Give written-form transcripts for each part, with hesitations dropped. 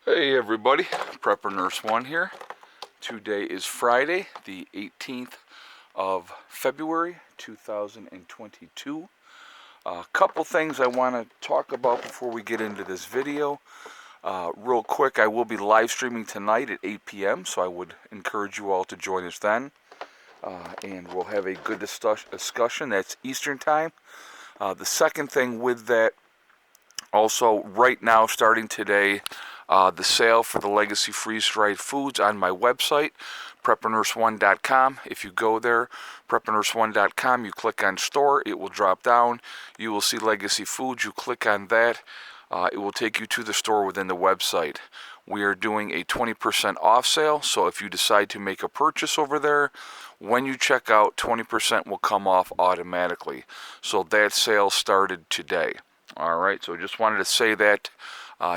Hey everybody, Prepper Nurse 1 here. Today is Friday, the 18th of February 2022. A couple things I want to talk about before we get into this video. Real quick, I will be live streaming tonight at 8 p.m., so I would encourage you all to join us then. And we'll have a good discussion. That's Eastern Time. The second thing with that, also right now, starting today, the sale for the Legacy freeze-dried foods on my website, preppernurse1.com. If you go there, preppernurse1.com, you click on store, it will drop down. You will see Legacy Foods. You click on that. It will take you to the store within the website. We are doing a 20% off sale, so if you decide to make a purchase over there, when you check out, 20% will come off automatically. So that sale started today. All right, so just wanted to say that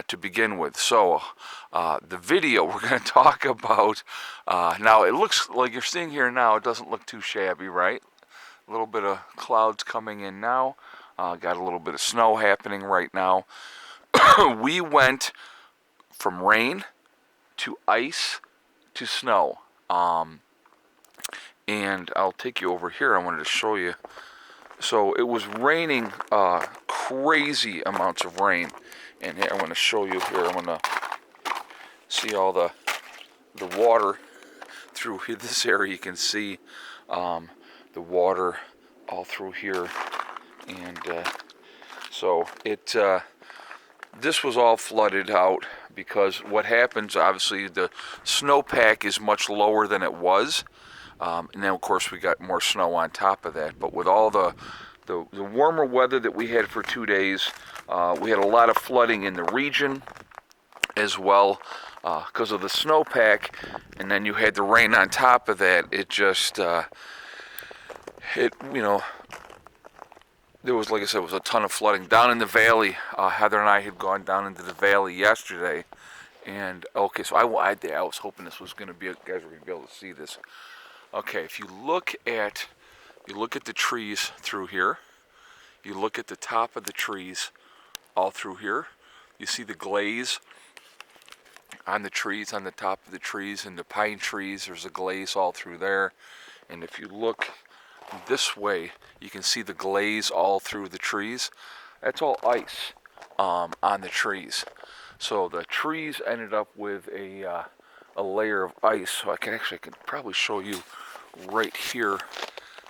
to begin with. So the video we're going to talk about, now it looks like you're seeing here now, it doesn't look too shabby, right? A little bit of clouds coming in now. Got a little bit of snow happening right now. We went from rain to ice to snow. And I'll take you over here. I wanted to show you. So it was raining crazy amounts of rain. And here, I'm going to show you here. I'm going to see all the water through here. This area, you can see the water all through here. And so it this was all flooded out because what happens, obviously, the snowpack is much lower than it was. And then, of course, we got more snow on top of that. But with all the warmer weather that we had for 2 days, we had a lot of flooding in the region as well because of the snowpack. And then you had the rain on top of that. It just, there was, like I said, was a ton of flooding down in the valley. Heather and I had gone down into the valley yesterday. And, okay, so I was hoping this was going to be, you guys were going to be able to see this. Okay, if you look at the trees through here, you look at the top of the trees all through here, you see the glaze on the trees, on the top of the trees, and the pine trees, there's a glaze all through there. And if you look this way, you can see the glaze all through the trees. That's all ice on the trees. So the trees ended up with a layer of ice. So I can probably show you right here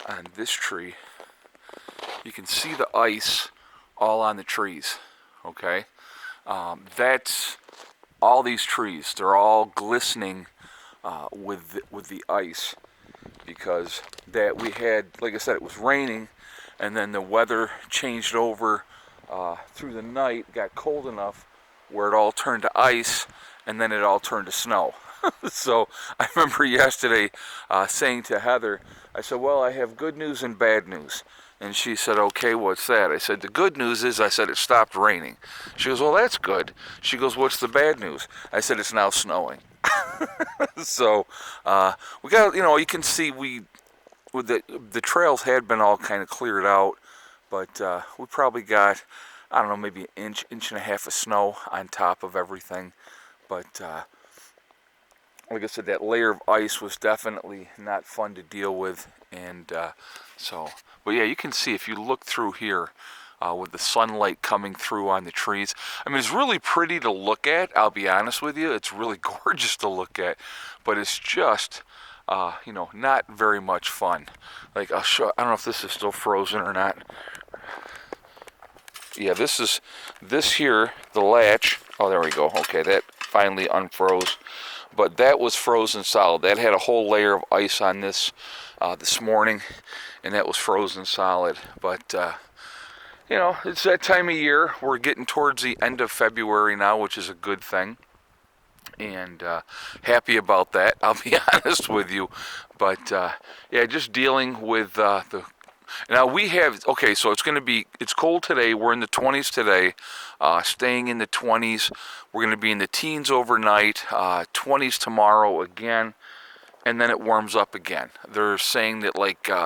on this tree. You can see the ice all on the trees. Okay, that's all these trees. They're all glistening with the ice because that we had, like I said, it was raining, and then the weather changed over through the night. Got cold enough where it all turned to ice, and then it all turned to snow. So I remember yesterday saying to Heather, I said, well, I have good news and bad news. And she said, okay, what's that? I said, the good news is, I said, it stopped raining. She goes, well, that's good. She goes, what's the bad news? I said, it's now snowing. So we got, you can see the trails had been all kind of cleared out, but we probably got, I don't know, maybe an inch and a half of snow on top of everything. But like I said, that layer of ice was definitely not fun to deal with. And but yeah, you can see if you look through here with the sunlight coming through on the trees. I mean, it's really pretty to look at, I'll be honest with you. It's really gorgeous to look at, but it's just, not very much fun. Like, I'll show, I don't know if this is still frozen or not. Yeah, this here, the latch. Oh, there we go. Okay, that finally unfroze. But that was frozen solid. That had a whole layer of ice on this morning, and that was frozen solid. But, it's that time of year. We're getting towards the end of February now, which is a good thing. And happy about that, I'll be honest with you. But, yeah, just dealing with now we have, okay, so it's cold today. We're in the 20s today, staying in the 20s. We're going to be in the teens overnight, 20s tomorrow again, and then it warms up again. They're saying that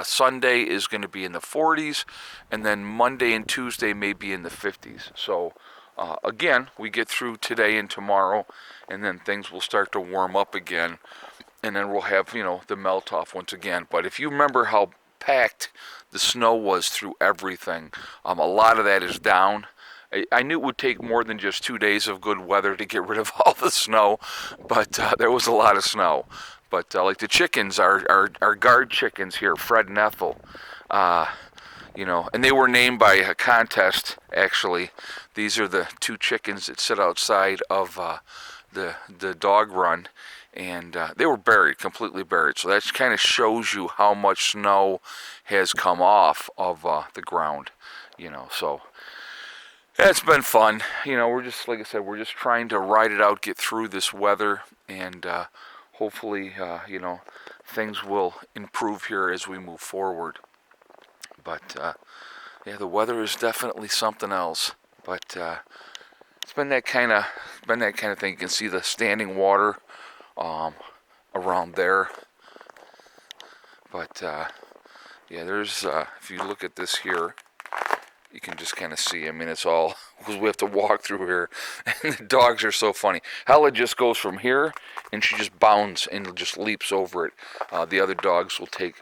Sunday is going to be in the 40s, and then Monday and Tuesday may be in the 50s. So Again, we get through today and tomorrow, and then things will start to warm up again, and then we'll have, the melt off once again. But if you remember how packed the snow was through everything, a lot of that is down. I knew it would take more than just 2 days of good weather to get rid of all the snow, but there was a lot of snow. But like the chickens, our guard chickens here, Fred and Ethel, and they were named by a contest, actually. These are the two chickens that sit outside of the dog run, and they were buried, completely buried. So that kind of shows you how much snow has come off of the ground, so it's been fun. We're just, like I said, we're just trying to ride it out, get through this weather, and hopefully, things will improve here as we move forward. But yeah, the weather is definitely something else. But it's been that kind of thing. You can see the standing water around there. But yeah, there's if you look at this here, you can just kind of see. I mean, it's all, because we have to walk through here, and the dogs are so funny. Hella just goes from here, and she just bounds and just leaps over it. The other dogs will take,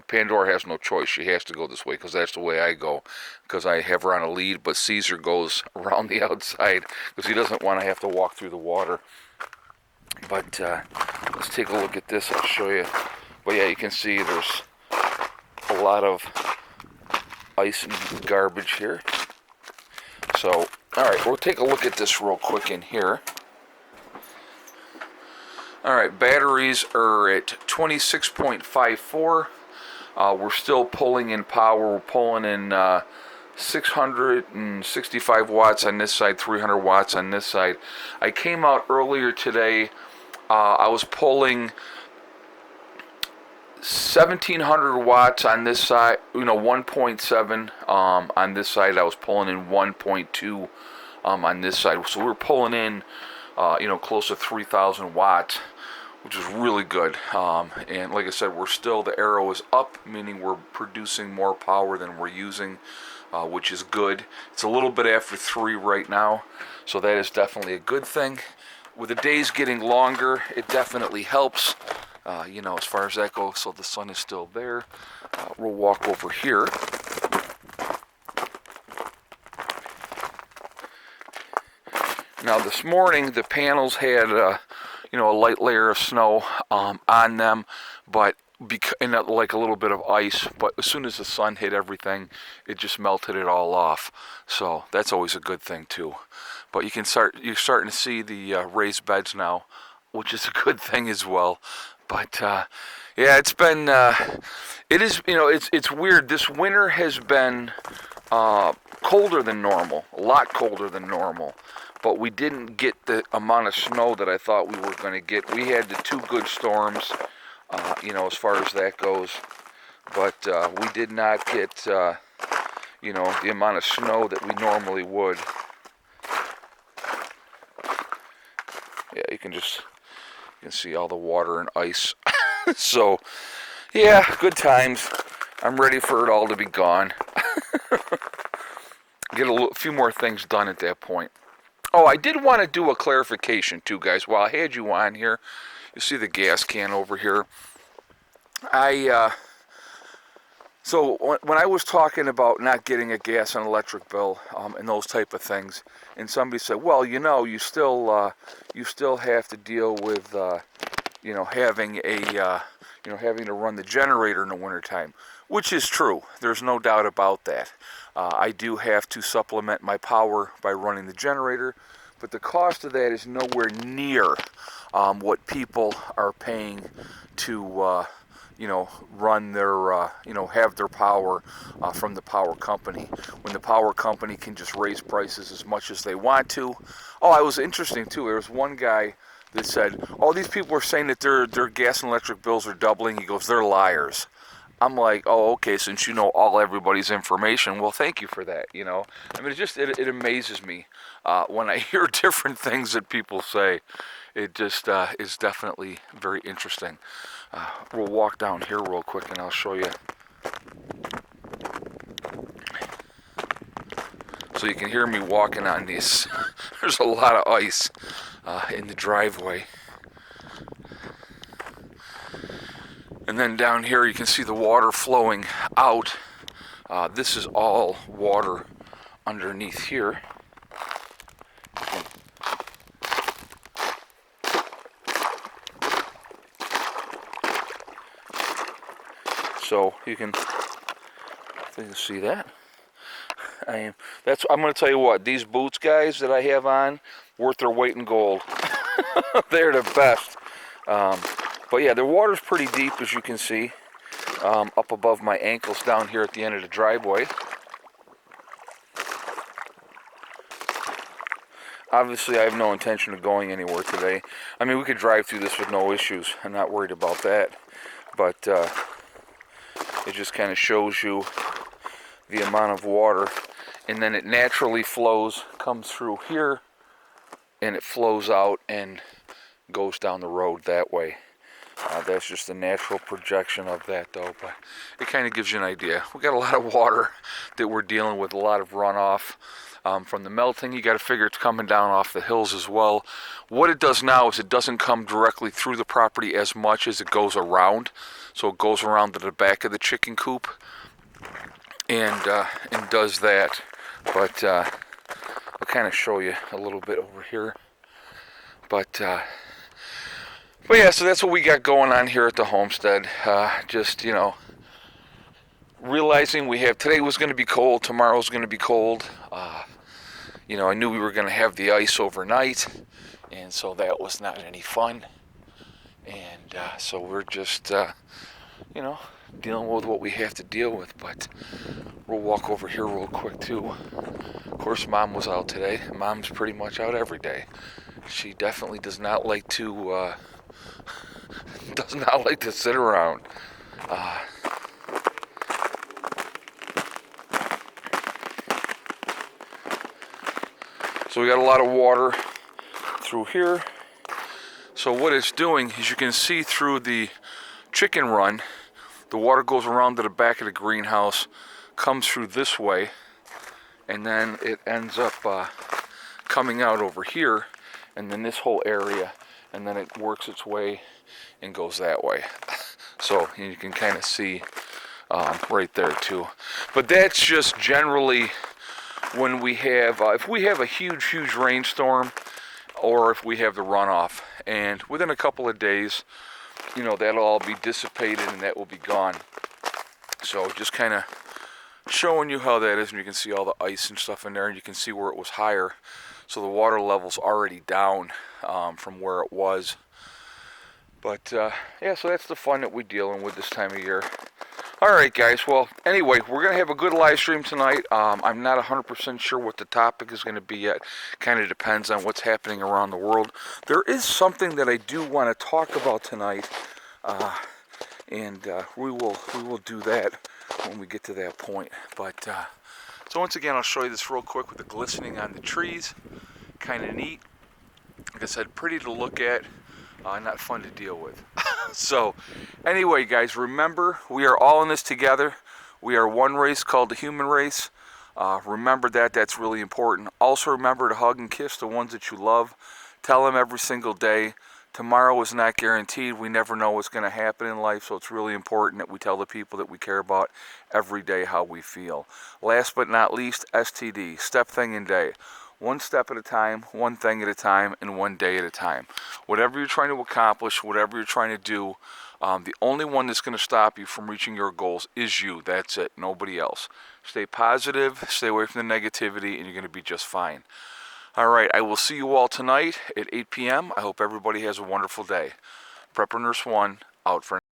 Pandora has no choice. She has to go this way, because that's the way I go, because I have her on a lead, but Caesar goes around the outside, because he doesn't want to have to walk through the water. But let's take a look at this. I'll show you. But yeah, you can see there's a lot of ice and garbage here. So, alright, we'll take a look at this real quick in here. Alright, batteries are at 26.54. We're still pulling in power. We're pulling in 665 watts on this side, 300 watts on this side. I came out earlier today. I was pulling 1,700 watts on this side, 1.7 on this side. I was pulling in 1.2 on this side. So we were pulling in, close to 3,000 watts, which is really good. And like I said, the arrow is up, meaning we're producing more power than we're using, which is good. It's a little bit after 3 right now, so that is definitely a good thing. With the days getting longer, it definitely helps. As far as that goes, so the sun is still there. We'll walk over here. Now this morning, the panels had, a light layer of snow on them, but like a little bit of ice. But as soon as the sun hit everything, it just melted it all off. So that's always a good thing too. But you're starting to see the raised beds now, which is a good thing as well. But yeah, it's been, it's weird. This winter has been colder than normal, a lot colder than normal. But we didn't get the amount of snow that I thought we were going to get. We had the 2 good storms, as far as that goes. But we did not get, the amount of snow that we normally would. Yeah, you can see all the water and ice. So, yeah, good times. I'm ready for it all to be gone. Get a few more things done at that point. Oh, I did want to do a clarification too, guys. While I had you on here, you see the gas can over here. So when I was talking about not getting a gas and electric bill and those type of things, and somebody said, well, you still have to deal with having to run the generator in the wintertime, which is true. There's no doubt about that. I do have to supplement my power by running the generator, but the cost of that is nowhere near what people are paying to run their, have their power from the power company, when the power company can just raise prices as much as they want to. Oh, it was interesting too. There was one guy that said, oh, these people are saying that their gas and electric bills are doubling. He goes, they're liars. I'm like, oh, okay, since you know everybody's information, well, thank you for that, I mean, it amazes me when I hear different things that people say. It just is definitely very interesting. We'll walk down here real quick and I'll show you. so you can hear me walking on these. There's a lot of ice in the driveway. And then down here you can see the water flowing out. This is all water underneath here. So you can see that. I'm going to tell you what, these boots, guys, that I have on, worth their weight in gold. They're the best. But yeah, the water's pretty deep, as you can see, up above my ankles down here at the end of the driveway. Obviously, I have no intention of going anywhere today. I mean, we could drive through this with no issues. I'm not worried about that. But it just kind of shows you the amount of water. And then it naturally flows, comes through here, and it flows out and goes down the road that way. That's just the natural projection of that, though. But it kind of gives you an idea. We got a lot of water that we're dealing with, a lot of runoff. From the melting, you got to figure it's coming down off the hills as well. What it does now is it doesn't come directly through the property as much as it goes around. So it goes around to the back of the chicken coop and does that. But I'll kind of show you a little bit over here. But yeah, so that's what we got going on here at the homestead. Just, you know, realizing we have, today was going to be cold, tomorrow's going to be cold. You know, I knew we were going to have the ice overnight, and so that was not any fun. And so we're just, you know, dealing with what we have to deal with. But we'll walk over here real quick, too. Of course, Mom was out today. Mom's pretty much out every day. She definitely does not like to, sit around. So we got a lot of water through here. So what it's doing is you can see through the chicken run, the water goes around to the back of the greenhouse, comes through this way, and then it ends up coming out over here, and then this whole area, and then it works its way and goes that way. So you can kind of see right there too. But that's just generally when we have, if we have a huge rainstorm, or if we have the runoff, and within a couple of days, you know, that'll all be dissipated and that will be gone. So just kind of showing you how that is, and you can see all the ice and stuff in there, and you can see where it was higher. So the water level's already down from where it was. But yeah, so that's the fun that we're dealing with this time of year. Alright guys, well, anyway, we're going to have a good live stream tonight. I'm not 100% sure what the topic is going to be yet. Kind of depends on what's happening around the world. There is something that I do want to talk about tonight, and we will do that when we get to that point. But so once again, I'll show you this real quick with the glistening on the trees. Kind of neat. Like I said, pretty to look at. Not fun to deal with. So, anyway, guys, remember, we are all in this together. We are one race called the human race. Remember that. That's really important. Also, remember to hug and kiss the ones that you love. Tell them every single day. Tomorrow is not guaranteed. We never know what's going to happen in life, so it's really important that we tell the people that we care about every day how we feel. Last but not least, STD, step, thing, and day. One step at a time, one thing at a time, and one day at a time. Whatever you're trying to accomplish, whatever you're trying to do, the only one that's going to stop you from reaching your goals is you. That's it. Nobody else. Stay positive, stay away from the negativity, and you're going to be just fine. All right, I will see you all tonight at 8 p.m. I hope everybody has a wonderful day. Prepper Nurse 1, out for now.